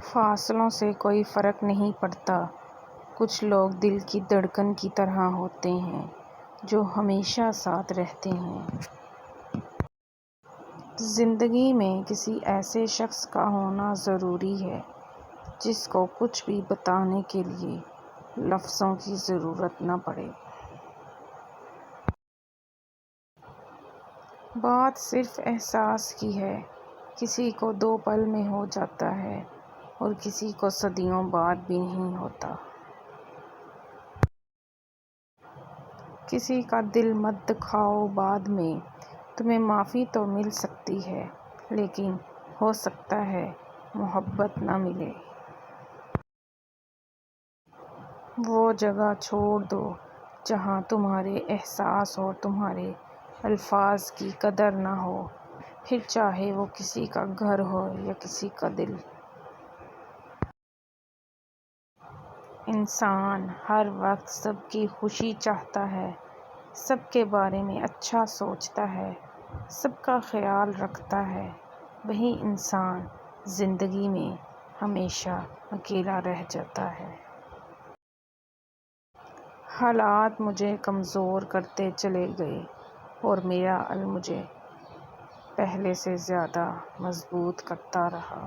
فاصلوں سے کوئی فرق نہیں پڑتا، کچھ لوگ دل کی دھڑکن کی طرح ہوتے ہیں جو ہمیشہ ساتھ رہتے ہیں۔ زندگی میں کسی ایسے شخص کا ہونا ضروری ہے جس کو کچھ بھی بتانے کے لیے لفظوں کی ضرورت نہ پڑے۔ بات صرف احساس کی ہے، کسی کو 2 پل میں ہو جاتا ہے اور کسی کو صدیوں بعد بھی نہیں ہوتا۔ کسی کا دل مت دکھاؤ، بعد میں تمہیں معافی تو مل سکتی ہے، لیکن ہو سکتا ہے محبت نہ ملے۔ وہ جگہ چھوڑ دو جہاں تمہارے احساس اور تمہارے الفاظ کی قدر نہ ہو، پھر چاہے وہ کسی کا گھر ہو یا کسی کا دل۔ انسان ہر وقت سب کی خوشی چاہتا ہے، سب کے بارے میں اچھا سوچتا ہے، سب کا خیال رکھتا ہے، وہی انسان زندگی میں ہمیشہ اکیلا رہ جاتا ہے۔ حالات مجھے کمزور کرتے چلے گئے اور میرا عزم مجھے پہلے سے زیادہ مضبوط کرتا رہا۔